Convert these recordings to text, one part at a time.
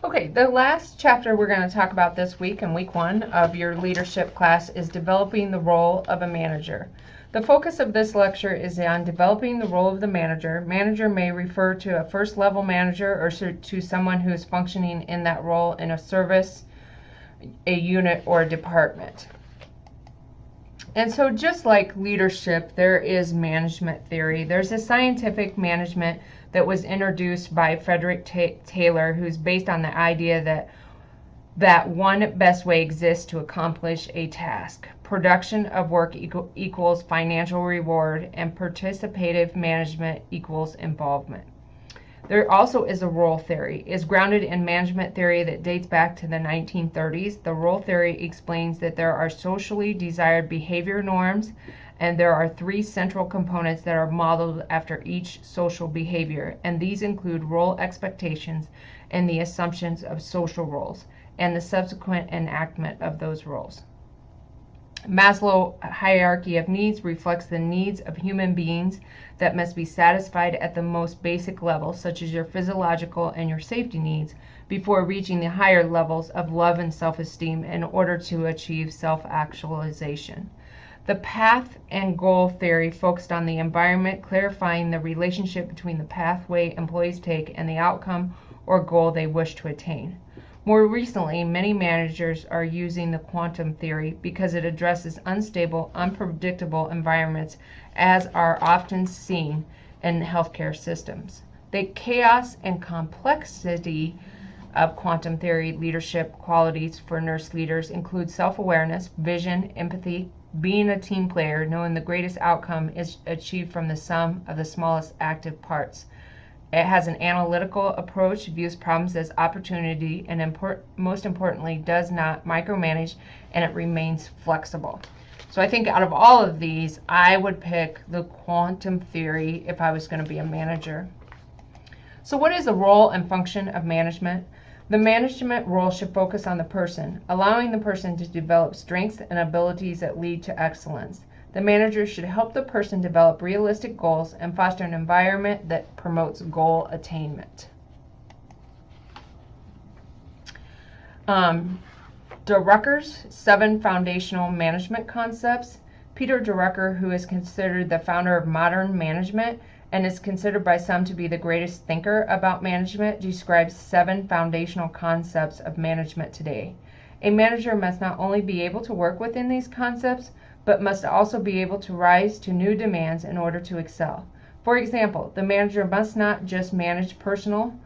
Okay, the last chapter we're going to talk about this week, in week 1 of your leadership class, is developing the role of a manager. The focus of this lecture is on developing the role of the manager. Manager may refer to a first level manager or to someone who is functioning in that role in a service, a unit, or a department. And so just like leadership, there is management theory. There's a scientific management that was introduced by Frederick Taylor, who's based on the idea that one best way exists to accomplish a task. Production of work equals financial reward, and participative management equals involvement. There also is a role theory. It's grounded in management theory that dates back to the 1930s. The role theory explains that there are socially desired behavior norms, and there are 3 central components that are modeled after each social behavior, and these include role expectations and the assumptions of social roles, and the subsequent enactment of those roles. Maslow's hierarchy of needs reflects the needs of human beings that must be satisfied at the most basic level, such as your physiological and your safety needs, before reaching the higher levels of love and self-esteem in order to achieve self-actualization. The path and goal theory focused on the environment, clarifying the relationship between the pathway employees take and the outcome or goal they wish to attain. More recently, many managers are using the quantum theory because it addresses unstable, unpredictable environments as are often seen in healthcare systems. The chaos and complexity of quantum theory leadership qualities for nurse leaders include self-awareness, vision, empathy, being a team player, knowing the greatest outcome is achieved from the sum of the smallest active parts. It has an analytical approach, views problems as opportunity, and most importantly, does not micromanage, and it remains flexible. So I think out of all of these, I would pick the quantum theory if I was going to be a manager. So what is the role and function of management? The management role should focus on the person, allowing the person to develop strengths and abilities that lead to excellence. The manager should help the person develop realistic goals and foster an environment that promotes goal attainment. Drucker's 7 foundational management concepts. Peter Drucker, who is considered the founder of modern management and is considered by some to be the greatest thinker about management, describes 7 foundational concepts of management today. A manager must not only be able to work within these concepts, but must also be able to rise to new demands in order to excel. For example, the manager must not just manage personnel,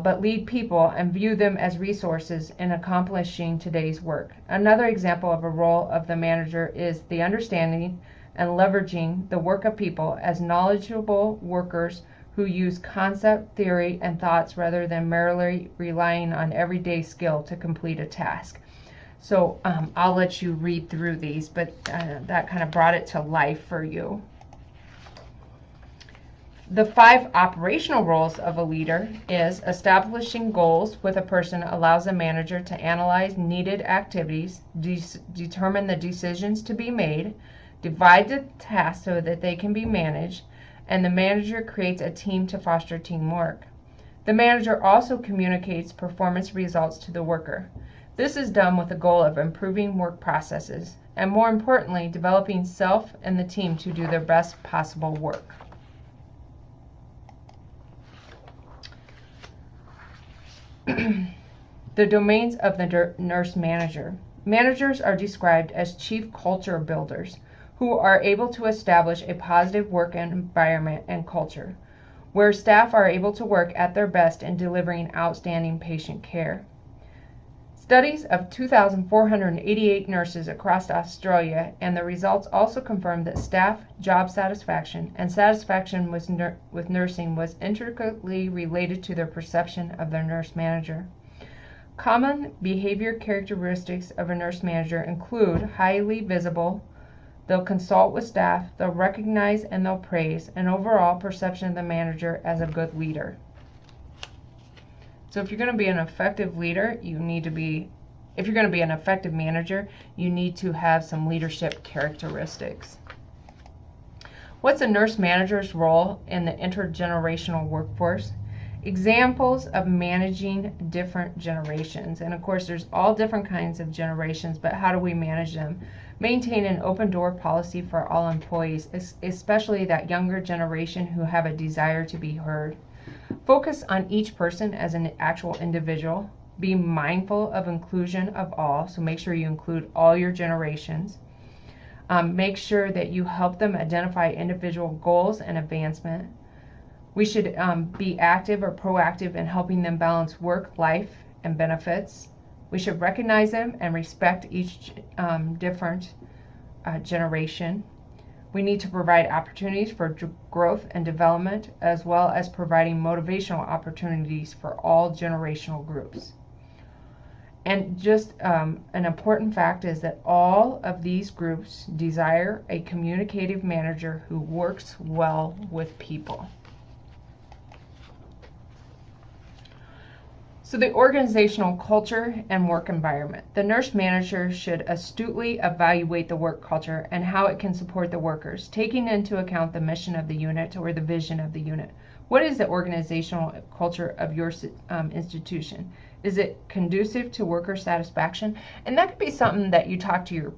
but lead people and view them as resources in accomplishing today's work. Another example of a role of the manager is the understanding and leveraging the work of people as knowledgeable workers who use concept, theory, and thoughts rather than merely relying on everyday skill to complete a task. So I'll let you read through these, but that kind of brought it to life for you. The 5 operational roles of a leader is establishing goals with a person allows a manager to analyze needed activities, determine the decisions to be made, divide the tasks so that they can be managed, and the manager creates a team to foster teamwork. The manager also communicates performance results to the worker. This is done with the goal of improving work processes and, more importantly, developing self and the team to do their best possible work. The domains of the nurse manager. Managers are described as chief culture builders who are able to establish a positive work environment and culture, where staff are able to work at their best in delivering outstanding patient care. Studies of 2,488 nurses across Australia and the results also confirmed that staff job satisfaction and satisfaction with nursing was intricately related to their perception of their nurse manager. Common behavior characteristics of a nurse manager include highly visible, they'll consult with staff, they'll recognize and they'll praise, an overall perception of the manager as a good leader. So if you're going to be an effective leader, if you're going to be an effective manager, you need to have some leadership characteristics. What's a nurse manager's role in the intergenerational workforce? Examples of managing different generations. And of course, there's all different kinds of generations, but how do we manage them? Maintain an open door policy for all employees, especially that younger generation who have a desire to be heard. Focus on each person as an actual individual. Be mindful of inclusion of all, so make sure you include all your generations. Make sure that you help them identify individual goals and advancement. We should be active or proactive in helping them balance work, life, and benefits. We should recognize them and respect each different generation. We need to provide opportunities for growth and development, as well as providing motivational opportunities for all generational groups. And just an important fact is that all of these groups desire a communicative manager who works well with people. So the organizational culture and work environment. The nurse manager should astutely evaluate the work culture and how it can support the workers, taking into account the mission of the unit or the vision of the unit. What is the organizational culture of your institution? Is it conducive to worker satisfaction? And that could be something that you talk to your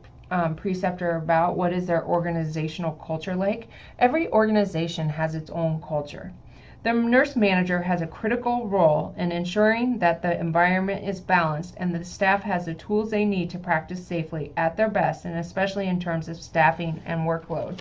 preceptor about. What is their organizational culture like? Every organization has its own culture. The nurse manager has a critical role in ensuring that the environment is balanced and the staff has the tools they need to practice safely at their best, and especially in terms of staffing and workload.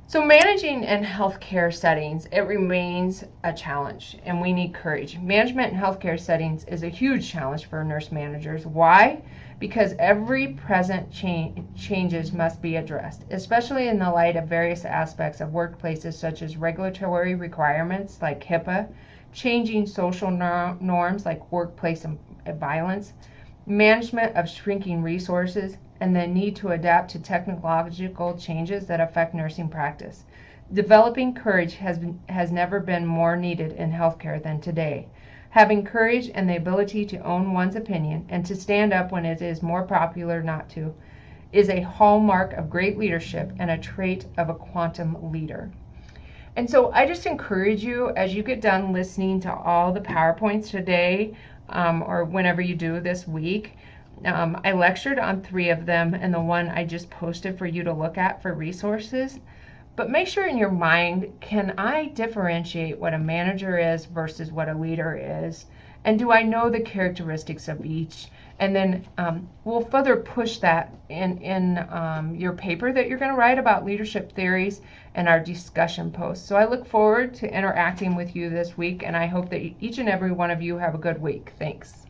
So managing in healthcare settings, it remains a challenge, and we need courage. Management in healthcare settings is a huge challenge for nurse managers. Why? Because every present changes must be addressed, especially in the light of various aspects of workplaces such as regulatory requirements like HIPAA, changing social norms like workplace violence, management of shrinking resources, and the need to adapt to technological changes that affect nursing practice. Developing courage has never been more needed in healthcare than today. Having courage and the ability to own one's opinion and to stand up when it is more popular not to is a hallmark of great leadership and a trait of a quantum leader. And so I just encourage you, as you get done listening to all the PowerPoints today, or whenever you do this week, I lectured on 3 of them, and the one I just posted for you to look at for resources. But make sure in your mind, can I differentiate what a manager is versus what a leader is? And do I know the characteristics of each? And then we'll further push that in your paper that you're going to write about leadership theories and our discussion posts. So I look forward to interacting with you this week, and I hope that each and every one of you have a good week. Thanks.